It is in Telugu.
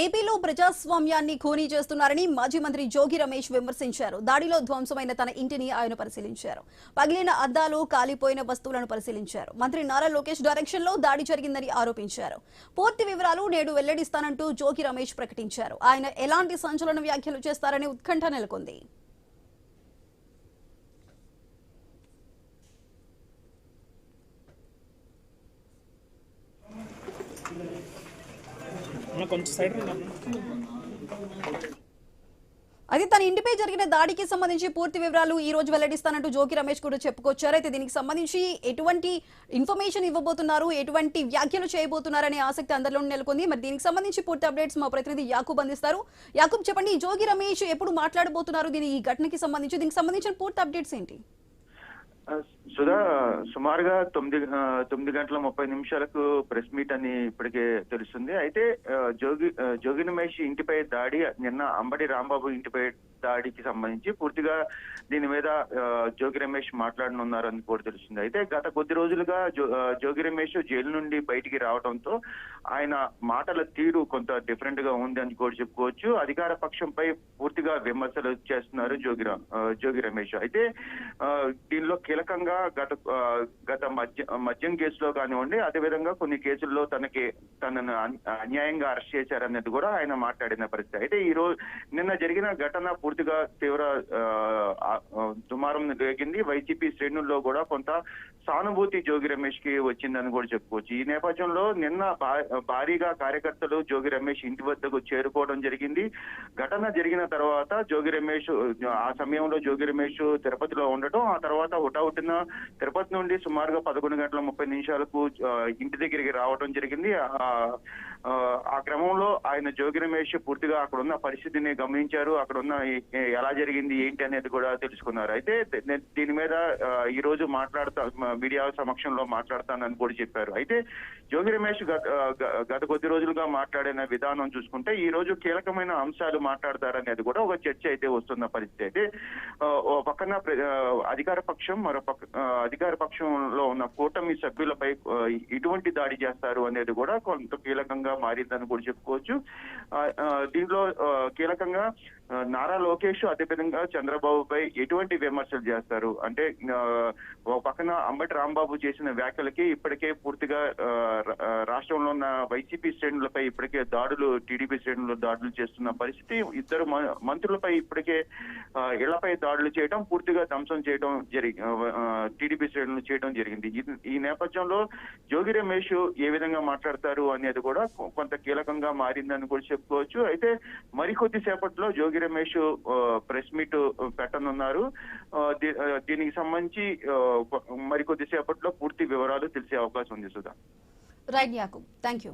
ఏపీలో ప్రజాస్వామ్యాన్ని ఖూనీ చేస్తున్నారని మాజీ మంత్రి జోగి రమేష్ విమర్శించారు. దాడిలో ధ్వంసమైన తన ఇంటిని ఆయన పరిశీలించారు. పగిలిన అద్దాలు, కాలిపోయిన వస్తువులను పరిశీలించారు. మంత్రి నారా లోకేష్ డైరెక్షన్లో దాడి జరిగిందని ఆరోపించారు. పూర్తి వివరాలు నేడు వెల్లడిస్తానంటూ జోగి రమేష్ ప్రకటించారు. ఆయన ఎలాంటి సంచలన వ్యాఖ్యలు చేస్తారనే ఉత్కంఠ నెలకొంది. అయితే తన ఇంటిపై జరిగిన దాడికి సంబంధించి పూర్తి వివరాలు ఈ రోజు వెల్లడిస్తానంటూ జోగి రమేష్ కూడా చెప్పుకొచ్చారు. అయితే దీనికి సంబంధించి ఎటువంటి ఇన్ఫర్మేషన్ ఇవ్వబోతున్నారు, ఎటువంటి వ్యాఖ్యలు చేయబోతున్నారనే ఆసక్తి అందరిలో నెలకొంది. మరి దీనికి సంబంధించి పూర్తి అప్డేట్స్ మా ప్రతినిధి యాకూబ్ అందిస్తారు. యాకూబ్, చెప్పండి, జోగి రమేష్ ఎప్పుడు మాట్లాడబోతున్నారు, ఈ ఘటనకి సంబంధించి దీనికి సంబంధించిన పూర్తి అప్డేట్స్ ఏంటి? సుధా, సుమారుగా 9:30 ప్రెస్ మీట్ అని ఇప్పటికే తెలుస్తుంది. అయితే జోగి రమేష్ ఇంటిపై దాడి, నిన్న అంబటి రాంబాబు ఇంటిపై దాడికి సంబంధించి పూర్తిగా దీని మీద జోగి రమేష్ మాట్లాడనున్నారు అని కూడా తెలుస్తుంది. అయితే గత కొద్ది రోజులుగా జోగి రమేష్ జైలు నుండి బయటికి రావడంతో ఆయన మాటల తీరు కొంత డిఫరెంట్ గా ఉంది అని కూడా చెప్పుకోవచ్చు. అధికార పక్షంపై పూర్తిగా విమర్శలు చేస్తున్నారు జోగి రమేష్. అయితే దీనిలో కీలకంగా గత మద్యం కేసులో కానివ్వండి, అదేవిధంగా కొన్ని కేసుల్లో తనను అన్యాయంగా అరెస్ట్ చేశారనేది కూడా ఆయన మాట్లాడిన పరిస్థితి. అయితే ఈ రోజు నిన్న జరిగిన ఘటన పూర్తిగా తీవ్ర దుమారం రేగింది. వైసీపీ శ్రేణుల్లో కూడా కొంత సానుభూతి జోగి రమేష్ కి వచ్చిందని కూడా చెప్పుకోవచ్చు. ఈ నేపథ్యంలో నిన్న భారీగా కార్యకర్తలు జోగి రమేష్ ఇంటి వద్దకు చేరుకోవడం జరిగింది. ఘటన జరిగిన తర్వాత జోగి రమేష్, ఆ సమయంలో జోగి రమేష్ తిరుపతిలో ఉండటం, ఆ తర్వాత హుటాహుటిన తిరుపతి నుండి సుమారుగా 11:30 ఇంటి దగ్గరికి రావడం జరిగింది. ఆ క్రమంలో ఆయన జోగి రమేష్ పూర్తిగా అక్కడున్న పరిస్థితిని గమనించారు. అక్కడున్న ఎలా జరిగింది ఏంటి అనేది కూడా తెలుసుకున్నారు. అయితే దీని మీద ఈ రోజు మీడియా సమక్షంలో మాట్లాడతానని కూడా చెప్పారు. అయితే జోగి రమేష్ గత కొద్ది రోజులుగా మాట్లాడిన విధానం చూసుకుంటే ఈ రోజు కీలకమైన అంశాలు మాట్లాడతారనేది కూడా ఒక చర్చ అయితే వస్తున్న పరిస్థితి. అయితే ఓ పక్కన అధికార పక్షం, అధికార పక్షంలో ఉన్న కూటమి సభ్యులపై ఇటువంటి దాడి చేస్తారు అనేది కూడా కొంత కీలకంగా మారిందని కూడా చెప్పుకోవచ్చు. దీనిలో కీలకంగా నారా లోకేష్ అదేవిధంగా చంద్రబాబుపై ఎటువంటి విమర్శలు చేస్తారు అంటే, ఒక పక్కన అంబటి రాంబాబు చేసిన వ్యాఖ్యలకి ఇప్పటికే పూర్తిగా రాష్ట్రంలో ఉన్న వైసీపీ శ్రేణులపై ఇప్పటికే టీడీపీ శ్రేణులు దాడులు చేస్తున్న పరిస్థితి. ఇద్దరు మంత్రులపై ఇప్పటికే ఇళ్లపై దాడులు చేయడం, పూర్తిగా ధ్వంసం చేయడం టీడీపీ శ్రేణులు చేయడం జరిగింది. ఈ నేపథ్యంలో జోగి రమేష్ ఏ విధంగా మాట్లాడతారు అనేది కూడా కొంత కీలకంగా మారిందని కూడా చెప్పుకోవచ్చు. అయితే మరికొద్ది సేపట్లో జోగి రమేష్ ప్రెస్ మీట్ పెట్టనున్నారు. దీనికి సంబంధించి మరికొద్ది సేపట్లో పూర్తి వివరాలు తెలిసే అవకాశం ఉంది. Sudha. Right Yakub, thank you.